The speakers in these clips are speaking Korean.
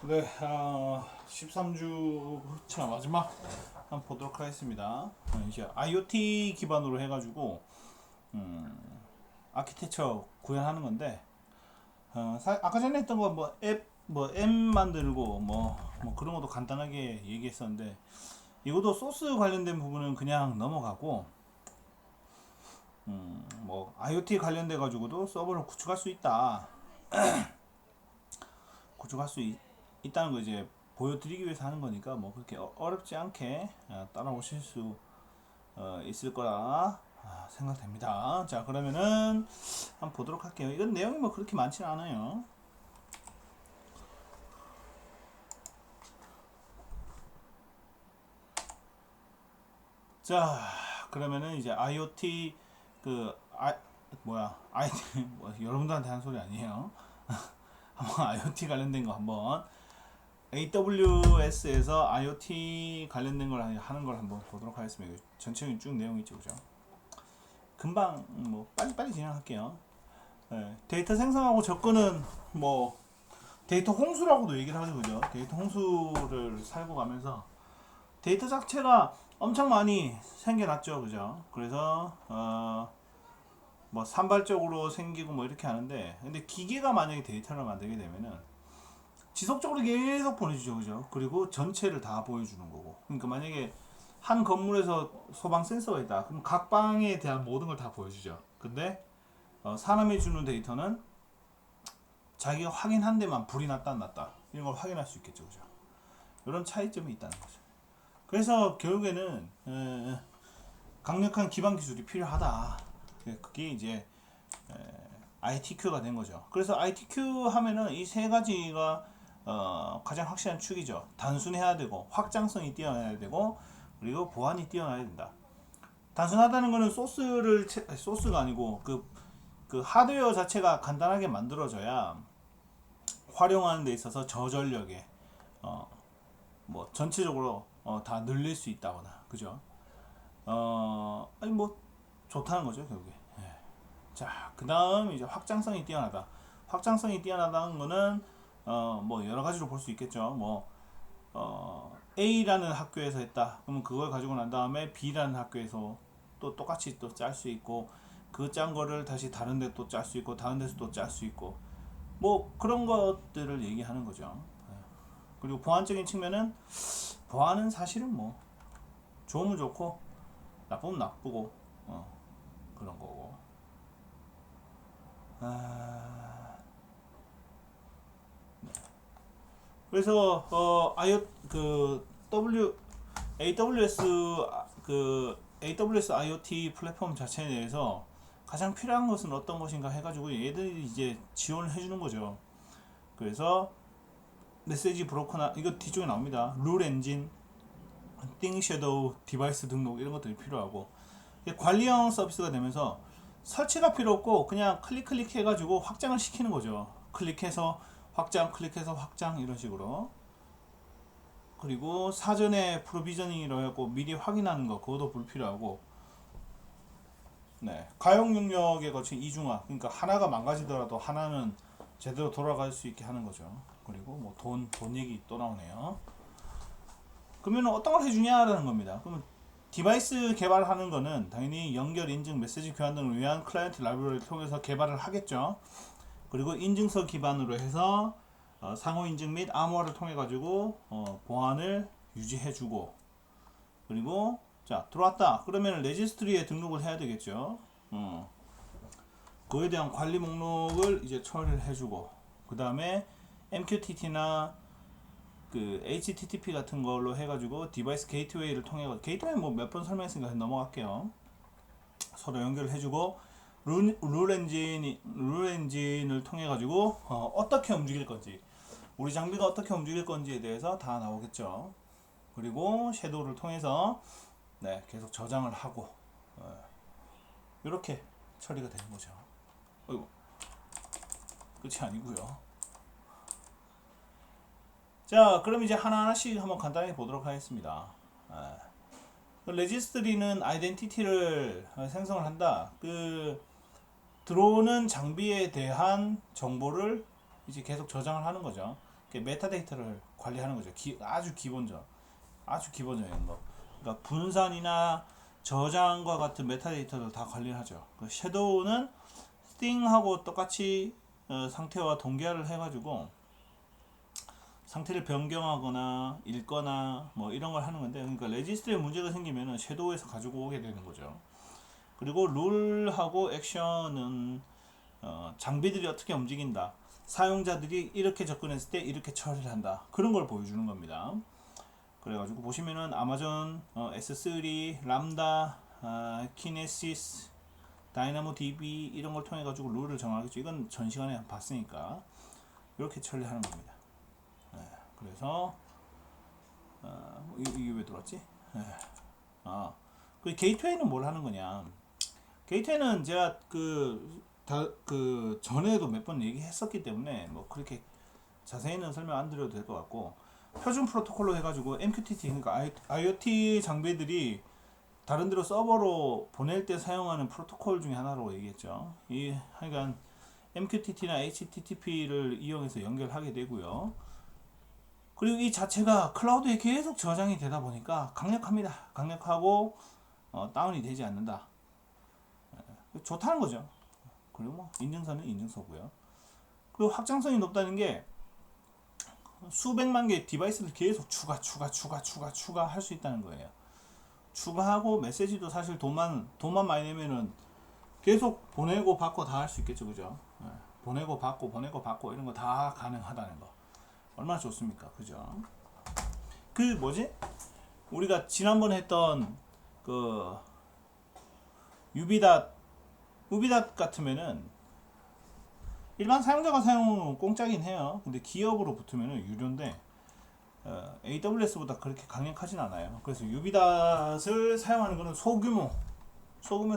네, 13주 차 마지막 한번 보도록 하겠습니다. 이제 IoT 기반으로 해가지고 아키텍처 구현하는 건데, 아까 전에 했던 거 앱 만들고 뭐 그런 것도 간단하게 얘기했었는데, 이것도 소스 관련된 부분은 그냥 넘어가고, 뭐 IoT 관련돼 가지고도 서버를 구축할 수 있다. 구축할 수 있다는 거 이제 보여드리기 위해서 하는 거니까 뭐 그렇게 어렵지 않게 따라오실 수 있을 거라 생각됩니다. 자, 그러면은 한번 보도록 할게요. 이건 내용이 뭐 그렇게 많지는 않아요. 자, 그러면은 이제 IoT 그 뭐 여러분들한테 한 소리 아니에요. 한번 IoT 관련된 거 한번 AWS에서 IoT 관련된 걸 하는 걸 한번 보도록 하겠습니다. 전체적인 쭉 내용이 있죠, 그죠? 금방 뭐 빨리빨리 진행할게요. 네, 데이터 생성하고 접근은 뭐 데이터 홍수라고도 얘기를 하죠, 그죠? 데이터 홍수를 살고 가면서 데이터 자체가 엄청 많이 생겨났죠, 그죠? 그래서 뭐 산발적으로 생기고 뭐 이렇게 하는데, 근데 기계가 만약에 데이터를 만들게 되면은 지속적으로 계속 보내주죠, 그죠? 그리고 전체를 다 보여주는 거고. 그러니까 만약에 한 건물에서 소방 센서가 있다, 그럼 각 방에 대한 모든 걸 다 보여주죠. 근데 사람이 주는 데이터는 자기가 확인한 데만 불이 났다 안 났다 이런 걸 확인할 수 있겠죠, 그죠? 이런 차이점이 있다는 거죠. 그래서 결국에는 강력한 기반 기술이 필요하다. 그게 이제 ITQ가 된 거죠. 그래서 ITQ 하면은 이 세 가지가 가장 확실한 축이죠. 단순해야 되고, 확장성이 뛰어나야 되고, 그리고 보안이 뛰어나야 된다. 단순하다는 거는 소스가 아니고 그 하드웨어 자체가 간단하게 만들어져야 활용하는 데 있어서 저전력에 뭐 전체적으로 다 늘릴 수 있다거나, 그죠? 아니 뭐 좋다는 거죠, 결국에. 예. 자, 그다음 이제 확장성이 뛰어나다. 확장성이 뛰어나다는 거는 뭐 여러 가지로 볼 수 있겠죠. 뭐 A라는 학교에서 했다. 그러면 그걸 가지고 난 다음에 B라는 학교에서 또 똑같이 또 짤 수 있고, 그 짠 거를 다시 다른 데 또 짤 수 있고, 다른 데서 또 짤 수 있고, 뭐 그런 것들을 얘기하는 거죠. 예. 그리고 보안적인 측면은, 보안은 사실은 뭐 좋으면 좋고 나쁘면 나쁘고 그런 거고. 아, 그래서 AWS AWS IoT 플랫폼 자체에 대해서 가장 필요한 것은 어떤 것인가 해가지고 얘들이 이제 지원을 해주는 거죠. 그래서 메시지 브로커나 이거 뒤쪽에 나옵니다. 룰 엔진, 띵 섀도우, 디바이스 등록 이런 것들이 필요하고, 관리형 서비스가 되면서 설치가 필요 없고 그냥 클릭 해가지고 확장을 시키는 거죠. 클릭해서 확장, 클릭해서 확장 이런 식으로. 그리고 사전에 프로비저닝이라고 해갖고 미리 확인하는 거 그것도 불필요하고. 네, 가용 능력에 거친 이중화, 그러니까 하나가 망가지더라도 하나는 제대로 돌아갈 수 있게 하는 거죠. 그리고 뭐 돈 얘기 또 나오네요. 그러면 어떤 걸 해주냐라는 겁니다. 그러면 디바이스 개발하는 거는 당연히 연결, 인증, 메시지 교환 등을 위한 클라이언트 라이브러리를 통해서 개발을 하겠죠. 그리고 인증서 기반으로 해서 상호 인증 및 암호화를 통해 가지고 보안을 유지해주고, 그리고 자 들어왔다 그러면 레지스트리에 등록을 해야 되겠죠. 그에 대한 관리 목록을 이제 처리를 해주고, 그 다음에 MQTT나 그 HTTP 같은 걸로 해가지고 디바이스 게이트웨이를 통해, 게이트웨이 뭐 몇 번 설명했으니까 넘어갈게요. 서로 연결을 해주고, 룰 엔진을 통해 가지고 어떻게 움직일 건지, 우리 장비가 어떻게 움직일 건지에 대해서 다 나오겠죠. 그리고 섀도우를 통해서 네, 계속 저장을 하고 이렇게 처리가 되는 거죠. 어이구, 끝이 아니고요. 자, 그럼 이제 하나하나씩 한번 간단히 보도록 하겠습니다. 레지스트리는 아이덴티티를 생성을 한다. 들어오는 장비에 대한 정보를 이제 계속 저장을 하는 거죠. 메타데이터를 관리하는 거죠. 아주 기본적인 거. 그러니까 분산이나 저장과 같은 메타데이터를 다 관리하죠. 그 섀도우는 thing하고 똑같이 상태와 동기화를 해가지고 상태를 변경하거나 읽거나 뭐 이런 걸 하는 건데, 그러니까 레지스트리에 문제가 생기면은 섀도우에서 가지고 오게 되는 거죠. 그리고 룰하고 액션은 장비들이 어떻게 움직인다, 사용자들이 이렇게 접근했을 때 이렇게 처리를 한다, 그런 걸 보여주는 겁니다. 그래가지고 보시면은 아마존 S3, 람다, 키네시스, 다이나모 DB 이런 걸 통해 가지고 룰을 정하겠죠. 이건 전 시간에 봤으니까 이렇게 처리하는 겁니다. 네, 그래서 이게 왜 들어왔지? 네. 그 게이트웨이는 뭘 하는 거냐? 게이트웨이는 제가 그 전에도 몇 번 얘기했었기 때문에 뭐 그렇게 자세히는 설명 안 드려도 될 것 같고, 표준 프로토콜로 해가지고 MQTT, 그러니까 IoT 장비들이 다른 데로 서버로 보낼 때 사용하는 프로토콜 중에 하나라고 얘기했죠. 하여간 MQTT나 HTTP를 이용해서 연결하게 되고요. 그리고 이 자체가 클라우드에 계속 저장이 되다 보니까 강력합니다. 강력하고 다운이 되지 않는다. 좋다는 거죠. 그리고 뭐 인증서는 인증서고요. 그리고 확장성이 높다는 게 수백만 개의 디바이스를 계속 추가할 수 있다는 거예요. 추가하고 메시지도 사실 돈만 많이 내면은 계속 보내고 받고 다 할 수 있겠죠, 그죠? 네. 보내고 받고 이런 거 다 가능하다는 거 얼마나 좋습니까, 그죠? 그 뭐지? 우리가 지난번에 했던 그 유비닷 같으면은 일반 사용자가 사용은 공짜긴 해요. 근데 기업으로 붙으면은 유료인데 AWS보다 그렇게 강력하진 않아요. 그래서 유비닷을 사용하는 거는 소규모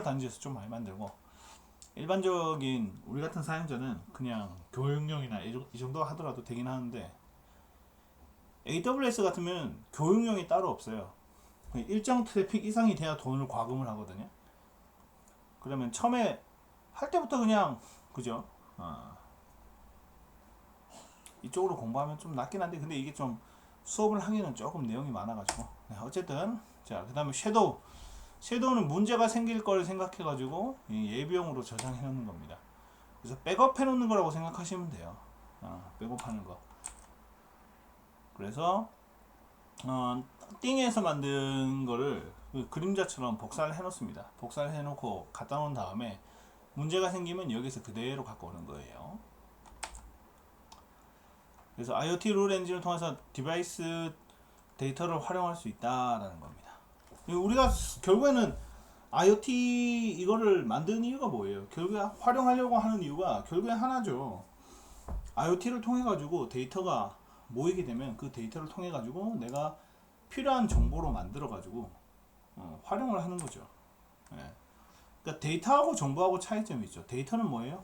단지에서 좀 많이 만들고, 일반적인 우리 같은 사용자는 그냥 교육용이나 이 정도 하더라도 되긴 하는데, AWS 같으면 교육용이 따로 없어요. 일정 트래픽 이상이 돼야 돈을 과금을 하거든요. 그러면 처음에 할 때부터 그냥 그죠? 이쪽으로 공부하면 좀 낫긴 한데, 근데 이게 좀 수업을 하기는 조금 내용이 많아가지고, 네, 어쨌든 자, 그 다음에 섀도우는 문제가 생길 걸 생각해 가지고 예비용으로 저장해 놓는 겁니다. 그래서 백업해 놓는 거라고 생각하시면 돼요. 백업하는 거. 그래서 띵에서 만든 거를 그 그림자처럼 복사를 해 놓습니다. 복사를 해 놓고 갖다 놓은 다음에 문제가 생기면 여기서 그대로 갖고 오는 거예요. 그래서 IoT 룰 엔진을 통해서 디바이스 데이터를 활용할 수 있다라는 겁니다. 우리가 결국에는 IoT 이거를 만든 이유가 뭐예요? 결국에 활용하려고 하는 이유가 결국에 하나죠. IoT를 통해 가지고 데이터가 모이게 되면 그 데이터를 통해 가지고 내가 필요한 정보로 만들어 가지고 활용을 하는 거죠. 예. 그러니까 데이터하고 정보하고 차이점이 있죠. 데이터는 뭐예요?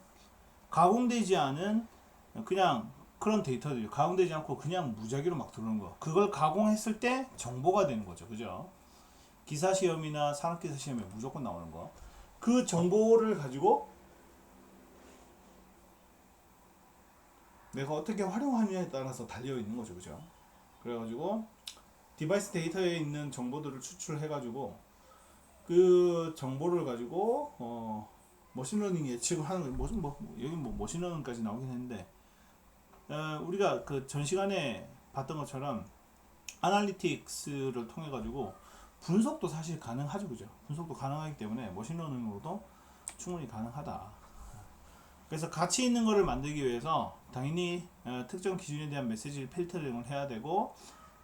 가공되지 않은 그냥 그런 데이터들이 가공되지 않고 그냥 무작위로 막 들어오는 거. 그걸 가공했을 때 정보가 되는 거죠. 그죠? 기사 시험이나 산업기사 시험에 무조건 나오는 거. 그 정보를 가지고 내가 어떻게 활용하느냐에 따라서 달려 있는 거죠. 그죠? 그래가지고 디바이스 데이터에 있는 정보들을 추출해가지고 그 정보를 가지고 머신러닝 예측을 하는 거. 여기 머신러닝까지 나오긴 했는데, 우리가 그 전 시간에 봤던 것처럼 아날리틱스를 통해 가지고 분석도 사실 가능하죠, 그죠? 분석도 가능하기 때문에 머신러닝으로도 충분히 가능하다. 그래서 가치 있는 거를 만들기 위해서 당연히 특정 기준에 대한 메시지를 필터링을 해야 되고,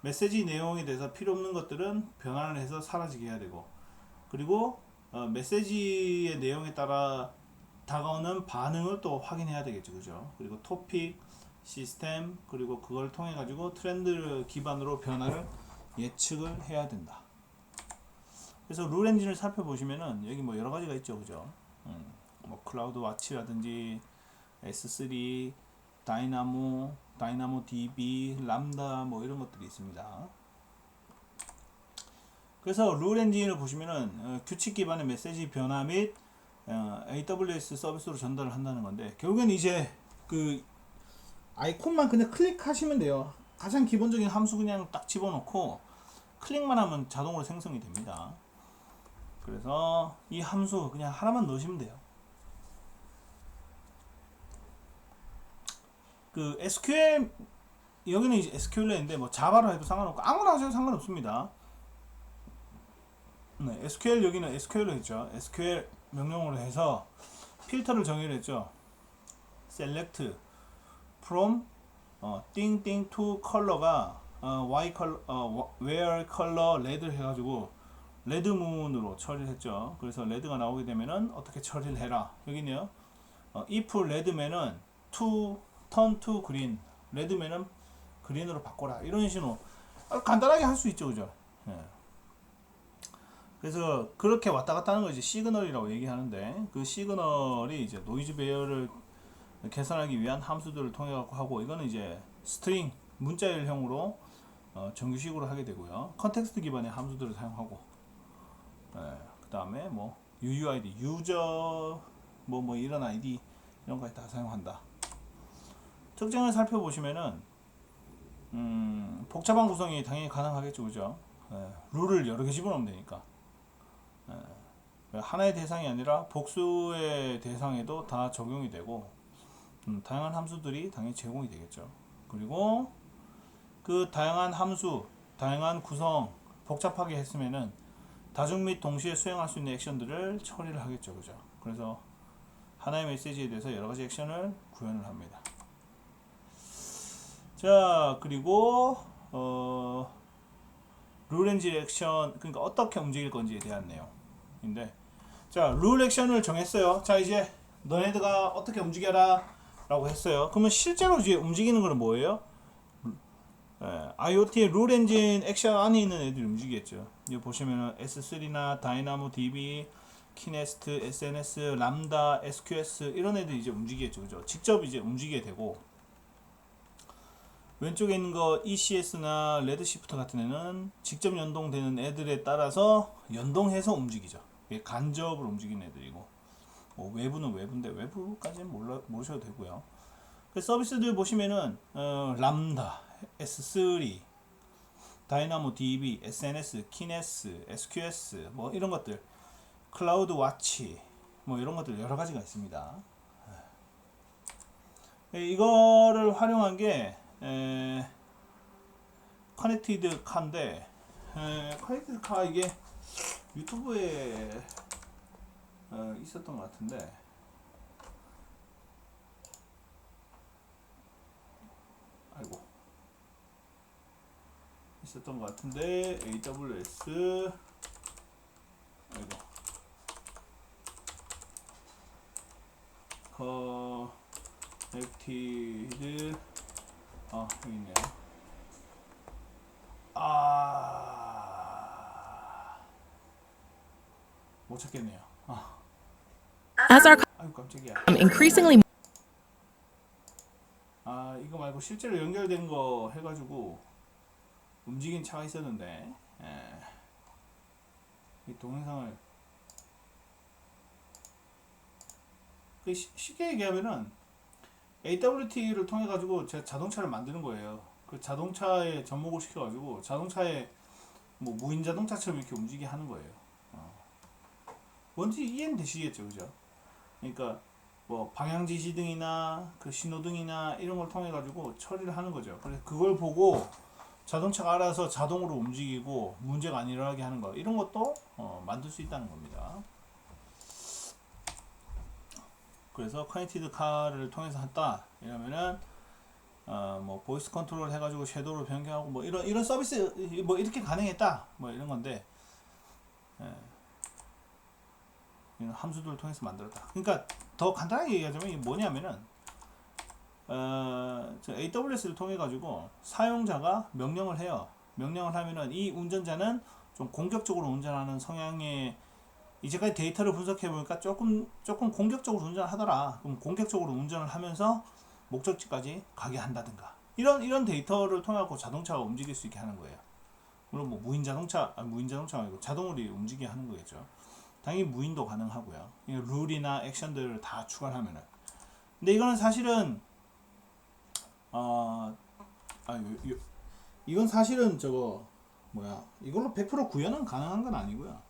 메시지 내용에 대해서 필요 없는 것들은 변환을 해서 사라지게 해야 되고, 그리고 메시지의 내용에 따라 다가오는 반응을 또 확인해야 되겠죠, 그죠? 그리고 토픽, 시스템, 그리고 그걸 통해 가지고 트렌드 기반으로 변화를 예측을 해야 된다. 그래서 룰 엔진을 살펴보시면은 여기 뭐 여러 가지가 있죠, 그죠? 뭐 클라우드 와치라든지 S3, 다이나모 DB, 람다 뭐 이런 것들이 있습니다. 그래서 룰 엔진을 보시면은 규칙 기반의 메시지 변화 및 AWS 서비스로 전달을 한다는 건데, 결국엔 이제 그 아이콘만 그냥 클릭하시면 돼요. 가장 기본적인 함수 그냥 딱 집어넣고 클릭만 하면 자동으로 생성이 됩니다. 그래서 이 함수 그냥 하나만 넣으시면 돼요. 그 SQL 여기는 이제 SQL인데 뭐 자바로 해도 상관없고 아무나 하셔도 상관없습니다. 네, SQL 여기는 SQL로 했죠. SQL 명령으로 해서 필터를 정의를 했죠. select from 띵띵 to color가 y color where color red 해가지고 레드 문으로 처리를 했죠. 그래서 레드가 나오게 되면은 어떻게 처리를 해라. 여기네요. if red면은 to turn to green, red면은 그린으로 바꿔라. 이런 식으로 간단하게 할 수 있죠, 그죠? 예. 그래서 그렇게 왔다 갔다 하는 거 이제 시그널이라고 얘기하는데 그 시그널이 이제 노이즈 배열을 계산하기 위한 함수들을 통해 갖고 하고 이거는 이제 스트링 문자열형으로 정규식으로 하게 되고요. 컨텍스트 기반의 함수들을 사용하고 그 다음에 뭐 UUID 유저 뭐 이런 아이디 이런 거에 다 사용한다. 특징을 살펴보시면은 복잡한 구성이 당연히 가능하겠죠, 그죠? 룰을 여러 개 집어넣으면 되니까 하나의 대상이 아니라 복수의 대상에도 다 적용이 되고 다양한 함수들이 당연히 제공이 되겠죠. 그리고 그 다양한 함수, 다양한 구성 복잡하게 했으면은 다중 및 동시에 수행할 수 있는 액션들을 처리를 하겠죠, 그죠? 그래서 하나의 메시지에 대해서 여러 가지 액션을 구현을 합니다. 자, 그리고 룰 엔진 액션, 그러니까 어떻게 움직일 건지에 대한 내용인데, 자, 룰 액션을 정했어요. 자, 이제 너네들가 어떻게 움직여라 라고 했어요. 그러면 실제로 이제 움직이는 거는 뭐예요? IoT의 룰 엔진 액션 안에 있는 애들이 움직이겠죠. 여기 보시면은 S3나 다이나모 DB, 키네스트, SNS, 람다, SQS 이런 애들이 이제 움직이겠죠, 그죠? 직접 이제 움직이게 되고, 왼쪽에 있는 거 ECS나 레드시프트 같은 애는 직접 연동되는 애들에 따라서 연동해서 움직이죠. 간접으로 움직이는 애들이고, 외부는 외부인데 외부까지는 모르셔도 되고요. 그 서비스들 보시면은 람다, S3, 다이나모 DB, SNS, 키네스, SQS 뭐 이런 것들, 클라우드 와치 뭐 이런 것들 여러 가지가 있습니다. 이거를 활용한 게 커넥티드 카인데 커넥티드 카 이게 유튜브에 있었던 것 같은데 아이고 있었던 것 같은데 AWS 아이고 커넥티드 여기 있네요. 못 찾겠네요. As our 아이고 깜짝이야. increasingly 이거 말고 실제로 연결된 거 해가지고 움직인 차가 있었는데 이 동영상을 쉽게 얘기하면은 AWT를 통해 가지고 제가 자동차를 만드는 거예요. 그 자동차에 접목을 시켜가지고 자동차에 뭐 무인 자동차처럼 이렇게 움직이게 하는 거예요. 뭔지 이해는 되시겠죠, 그죠? 그러니까 뭐 방향 지시등이나 그 신호등이나 이런 걸 통해 가지고 처리를 하는 거죠. 그래서 그걸 보고 자동차가 알아서 자동으로 움직이고 문제가 안 일어나게 하는 거, 이런 것도 만들 수 있다는 겁니다. 그래서 커넥티드 카를 통해서 했다 이러면은 뭐 보이스 컨트롤 해가지고 섀도우를 변경하고 뭐 이런 서비스 뭐 이렇게 가능했다 뭐 이런 건데 이런 함수들을 통해서 만들었다. 그러니까 더 간단하게 얘기하자면 이게 뭐냐면은 AWS를 통해 가지고 사용자가 명령을 해요. 명령을 하면은 이 운전자는 좀 공격적으로 운전하는 성향의, 이제까지 데이터를 분석해 보니까 조금 공격적으로 운전을 하더라. 그럼 공격적으로 운전을 하면서 목적지까지 가게 한다든가 이런 데이터를 통해 갖고 자동차가 움직일 수 있게 하는 거예요. 물론 뭐 무인 자동차가 아니고 자동으로 움직이게 하는 거겠죠. 당연히 무인도 가능하고요. 룰이나 액션들을 다 추가를 하면은. 근데 이거는 사실은 아, 이건 사실은 저거 뭐야 이걸로 100% 구현은 가능한 건 아니고요.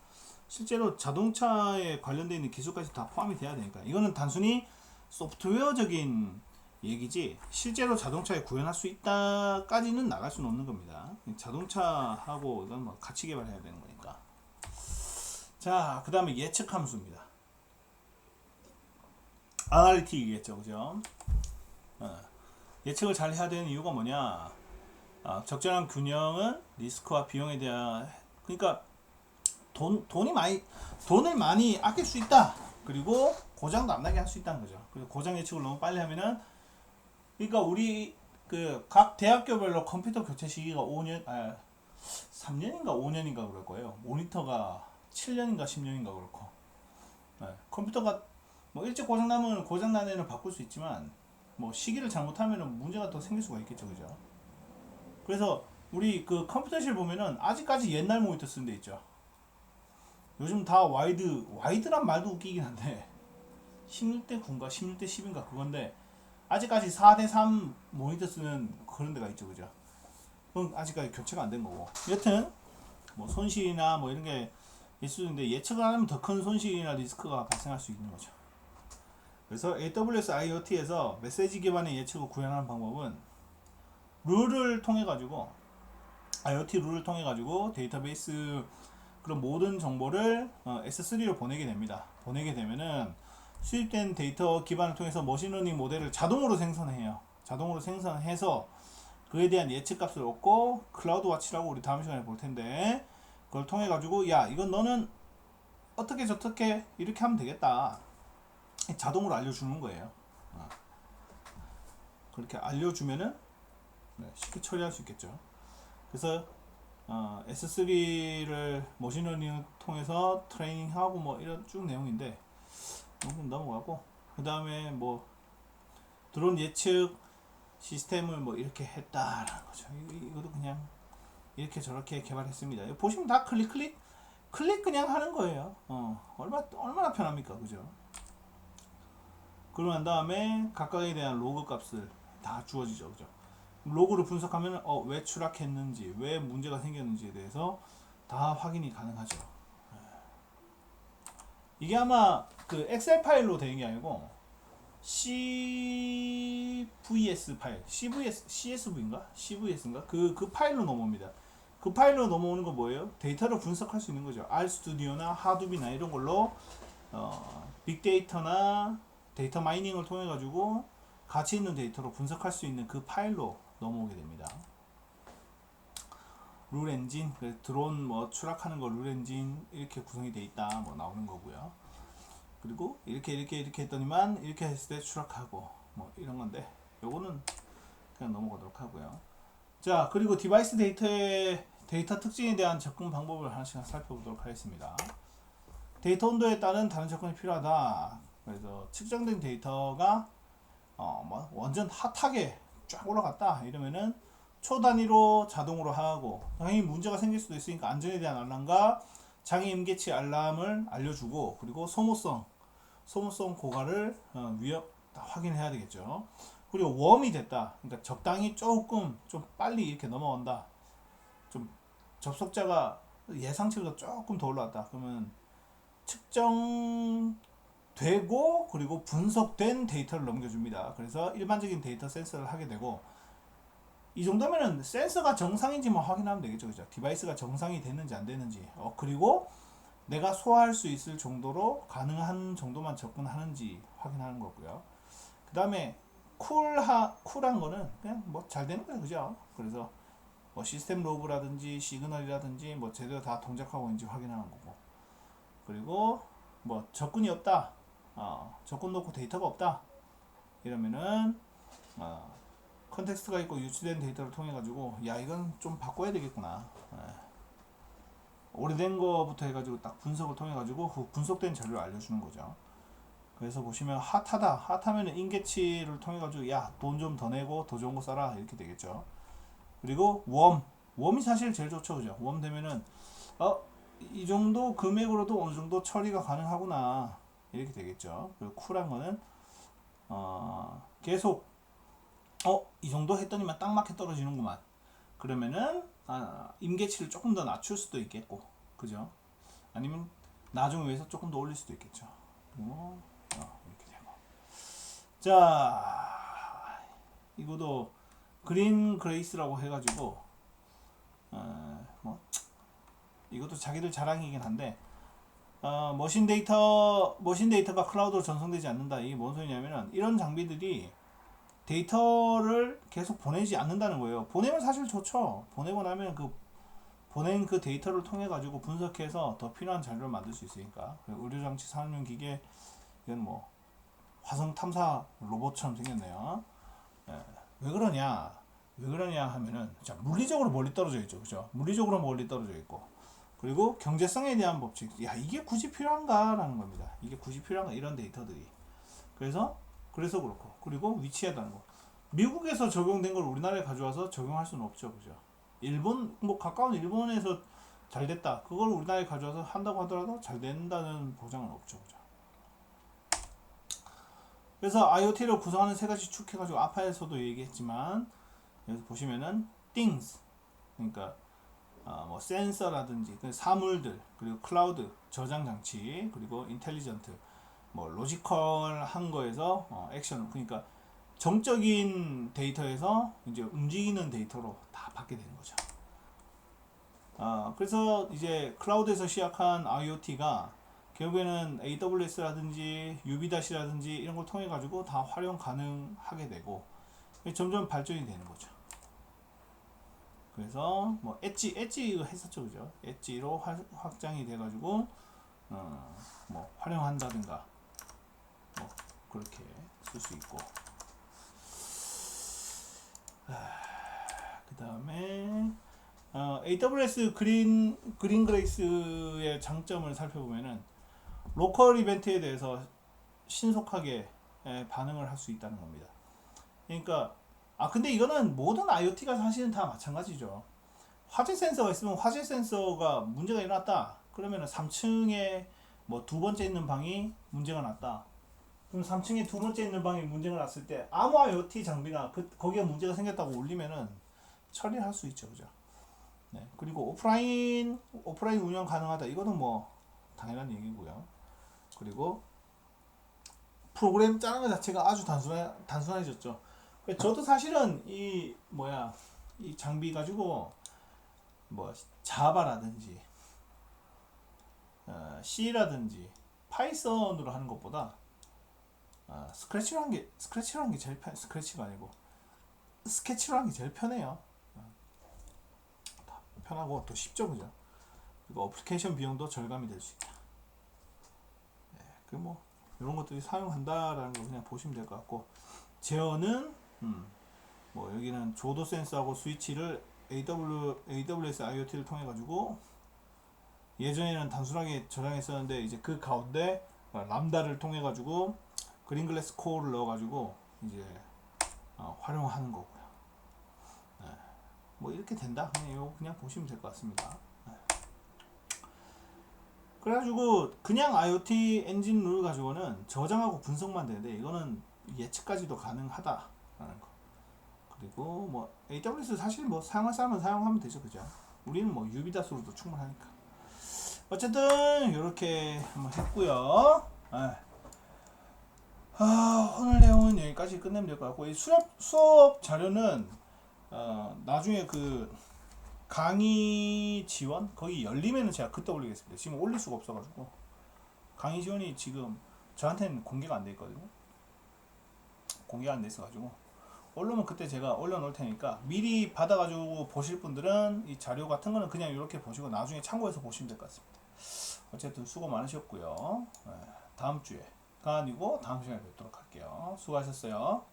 실제로 자동차에 관련되어 있는 기술까지 다 포함이 돼야 되니까 이거는 단순히 소프트웨어적인 얘기지 실제로 자동차에 구현할 수 있다까지는 나갈 수는 없는 겁니다. 자동차하고 이건 뭐 같이 개발해야 되는 거니까. 자, 그 다음에 예측 함수입니다. 아날리틱이겠죠, 그죠? 예측을 잘 해야 되는 이유가 뭐냐? 적절한 균형은 리스크와 비용에 대한 그러니까 돈을 많이 아낄 수 있다. 그리고 고장도 안 나게 할 수 있다는 거죠. 그리고 고장 예측을 너무 빨리 하면은 그러니까 우리 그 각 대학교별로 컴퓨터 교체 시기가 3년인가 5년인가 그럴 거예요. 모니터가 7년인가 10년인가 그렇고. 컴퓨터가 뭐 일찍 고장 나면 고장 난 애는 바꿀 수 있지만 뭐 시기를 잘못하면은 문제가 더 생길 수가 있겠죠, 그죠? 그래서 우리 그 컴퓨터실 보면은 아직까지 옛날 모니터 쓰는 데 있죠. 요즘 다 와이드란 말도 웃기긴 한데 16대 9인가 16대 10인가 그건데 아직까지 4대3 모니터 쓰는 그런 데가 있죠, 그죠? 그건 아직까지 교체가 안 된 거고. 여튼 뭐 손실이나 뭐 이런 게 있을 수 있는데 예측을 하면 더 큰 손실이나 리스크가 발생할 수 있는 거죠. 그래서 AWS IoT에서 메시지 기반의 예측을 구현하는 방법은 룰을 통해 가지고 IoT 룰을 통해 가지고 데이터베이스 그런 모든 정보를 S3로 보내게 됩니다. 보내게 되면은 수입된 데이터 기반을 통해서 머신러닝 모델을 자동으로 생성해요. 자동으로 생성해서 그에 대한 예측 값을 얻고 클라우드 와치라고 우리 다음 시간에 볼 텐데 그걸 통해 가지고 야 이건 너는 어떻게 저렇게 이렇게 하면 되겠다. 자동으로 알려주는 거예요. 그렇게 알려주면은 쉽게 처리할 수 있겠죠. 그래서 S3를 머신러닝을 통해서 트레이닝하고 뭐 이런 쭉 내용인데 조금 넘어가고 그 다음에 뭐 드론 예측 시스템을 뭐 이렇게 했다라는 거죠. 이것도 그냥 이렇게 저렇게 개발했습니다. 여기 보시면 다 클릭 그냥 하는 거예요. 얼마나 편합니까, 그죠? 그러고 난 다음에 각각에 대한 로그 값을 다 주어지죠, 그죠? 로그를 분석하면 왜 추락했는지, 왜 문제가 생겼는지에 대해서 다 확인이 가능하죠. 이게 아마 그 엑셀 파일로 되는 게 아니고 CVS 파일, CSV인가? CVS인가? 그 파일로 넘어옵니다. 그 파일로 넘어오는 거 뭐예요? 데이터를 분석할 수 있는 거죠. RStudi오나 하둡이나 이런 걸로 빅데이터나 데이터 마이닝을 통해 가지고 가치 있는 데이터로 분석할 수 있는 그 파일로 넘어오게 됩니다. 룰 엔진, 드론 뭐 추락하는 거 룰 엔진 이렇게 구성이 돼 있다 뭐 나오는 거고요. 그리고 이렇게 했더니만 이렇게 했을 때 추락하고 뭐 이런 건데 요거는 그냥 넘어가도록 하고요. 자, 그리고 디바이스 데이터의 데이터 특징에 대한 접근 방법을 하나씩 살펴보도록 하겠습니다. 데이터 온도에 따른 다른 접근이 필요하다. 그래서 측정된 데이터가 뭐 완전 핫하게 쫙 올라갔다 이러면은 초 단위로 자동으로 하고 당연히 문제가 생길 수도 있으니까 안전에 대한 알람과 장애 임계치 알람을 알려주고 그리고 소모성 고갈을 확인해야 되겠죠. 그리고 웜이 됐다. 그러니까 적당히 조금 좀 빨리 이렇게 넘어온다. 좀 접속자가 예상치보다 조금 더 올라왔다. 그러면 측정되고 그리고 분석된 데이터를 넘겨줍니다. 그래서 일반적인 데이터 센서를 하게 되고 이 정도면은 센서가 정상인지만 확인하면 되겠죠, 그죠? 디바이스가 정상이 됐는지 안 됐는지. 그리고 내가 소화할 수 있을 정도로 가능한 정도만 접근하는지 확인하는 거고요. 그 다음에 쿨한 거는 그냥 뭐 잘 되는 거예요, 그죠? 그래서 뭐 시스템 로그라든지 시그널이라든지 뭐 제대로 다 동작하고 있는지 확인하는 거고. 그리고 뭐 접근이 없다, 접근 놓고 데이터가 없다 이러면은 컨텍스트가 있고 유치된 데이터를 통해 가지고 야 이건 좀 바꿔야 되겠구나. 오래된 거부터 해가지고 딱 분석을 통해 가지고 그 분석된 자료를 알려주는 거죠. 그래서 보시면 핫하면은 인계치를 통해 가지고 야 돈 좀 더 내고 더 좋은 거 써라 이렇게 되겠죠. 그리고 웜이 사실 제일 좋죠, 그죠? 웜 되면은 이 정도 금액으로도 어느 정도 처리가 가능하구나 이렇게 되겠죠. 그리고 쿨한 거는 계속 이 정도 했더니만 딱 맞게 떨어지는구만. 그러면은 임계치를 조금 더 낮출 수도 있겠고, 그죠? 아니면 나중에 위해서 조금 더 올릴 수도 있겠죠. 그리고 이렇게 되고. 자, 이것도 그린 그레이스라고 해가지고 뭐 이것도 자기들 자랑이긴 한데 머신 데이터가 클라우드로 전송되지 않는다. 이게 뭔 소리냐면은 이런 장비들이 데이터를 계속 보내지 않는다는 거예요. 보내면 사실 좋죠. 보내고 나면 보낸 그 데이터를 통해 가지고 분석해서 더 필요한 자료를 만들 수 있으니까. 의료장치 산업용 기계, 이건 뭐 화성 탐사 로봇처럼 생겼네요. 왜 그러냐 하면은, 자, 물리적으로 멀리 떨어져 있죠, 그죠? 물리적으로 멀리 떨어져 있고, 그리고 경제성에 대한 법칙, 이게 굳이 필요한가라는 겁니다. 이게 굳이 필요한가, 이런 데이터들이. 그래서 그렇고, 그리고 위치에다는 거. 미국에서 적용된 걸 우리나라에 가져와서 적용할 수는 없죠, 그죠? 일본, 뭐 가까운 일본에서 잘 됐다, 그걸 우리나라에 가져와서 한다고 하더라도 잘 된다는 보장은 없죠, 그죠? 그래서 IoT를 구성하는 세 가지 축 해가지고 아파에서도 얘기했지만, 여기서 보시면은 things, 그러니까 뭐 센서라든지 사물들, 그리고 클라우드 저장 장치, 그리고 인텔리전트, 뭐 로지컬한 거에서 액션, 그러니까 정적인 데이터에서 이제 움직이는 데이터로 다 받게 되는 거죠. 그래서 이제 클라우드에서 시작한 IoT가 결국에는 AWS라든지 UB다시라든지 이런 걸 통해 가지고 다 활용 가능하게 되고 점점 발전이 되는 거죠. 그래서 뭐 엣지 이거 했었죠, 그죠? 엣지로 확장이 돼 가지고 뭐 활용한다든가 뭐 그렇게 쓸 수 있고. 그 다음에 AWS 그린 그레이스의 장점을 살펴보면은 로컬 이벤트에 대해서 신속하게 반응을 할 수 있다는 겁니다. 그러니까 근데 이거는 모든 IoT가 사실은 다 마찬가지죠. 화재 센서가 있으면 화재 센서가 문제가 일어났다. 그러면은 3층에 뭐 두 번째 있는 방이 문제가 났다. 그럼 3층에 두 번째 있는 방이 문제가 났을 때 아무 IoT 장비나 거기에 문제가 생겼다고 올리면은 처리할 수 있죠, 그죠? 네. 그리고 오프라인 운영 가능하다. 이거는 뭐 당연한 얘기고요. 그리고 프로그램 짜는 것 자체가 아주 단순해졌죠. 저도 사실은 이 장비 가지고 뭐 자바라든지 C라든지 파이썬으로 하는 것보다 스크래치로 하는 게 제일 스크래치가 아니고 스케치로 하는 게 제일 편해요. 편하고 또 쉽죠, 그죠? 그리고 어플리케이션 비용도 절감이 될 수 있다. 뭐 이런 것들이 사용한다라는 거 그냥 보시면 될 것 같고, 제어는 뭐 여기는 조도 센서하고 스위치를 AWS IoT를 통해 가지고 예전에는 단순하게 저장했었는데 이제 그 가운데 람다를 통해 가지고 그린글래스 코어를 넣어 가지고 이제 활용하는 거고요. 뭐 이렇게 된다. 그냥 보시면 될 것 같습니다. 그래가지고 그냥 IoT 엔진 룰 가지고는 저장하고 분석만 되는데 이거는 예측까지도 가능하다라는 거. 그리고 뭐 AWS 사실 뭐 사용할 사람은 사용하면 되죠, 그죠? 우리는 뭐 유비다스로도 충분하니까. 어쨌든 이렇게 한번 했고요. 오늘 내용은 여기까지 끝내면 될 것 같고, 이 수업 자료는 나중에 그 강의 지원 거기 열리면은 제가 그때 올리겠습니다. 지금 올릴 수가 없어가지고 강의 지원이 지금 저한테는 공개가 안 돼 있거든요. 공개가 안 돼 있어가지고 올리면 그때 제가 올려놓을 테니까 미리 받아가지고 보실 분들은 이 자료 같은 거는 그냥 이렇게 보시고 나중에 참고해서 보시면 될 것 같습니다. 어쨌든 수고 많으셨고요. 다음 주에가 아니고 다음 시간에 뵙도록 할게요. 수고하셨어요.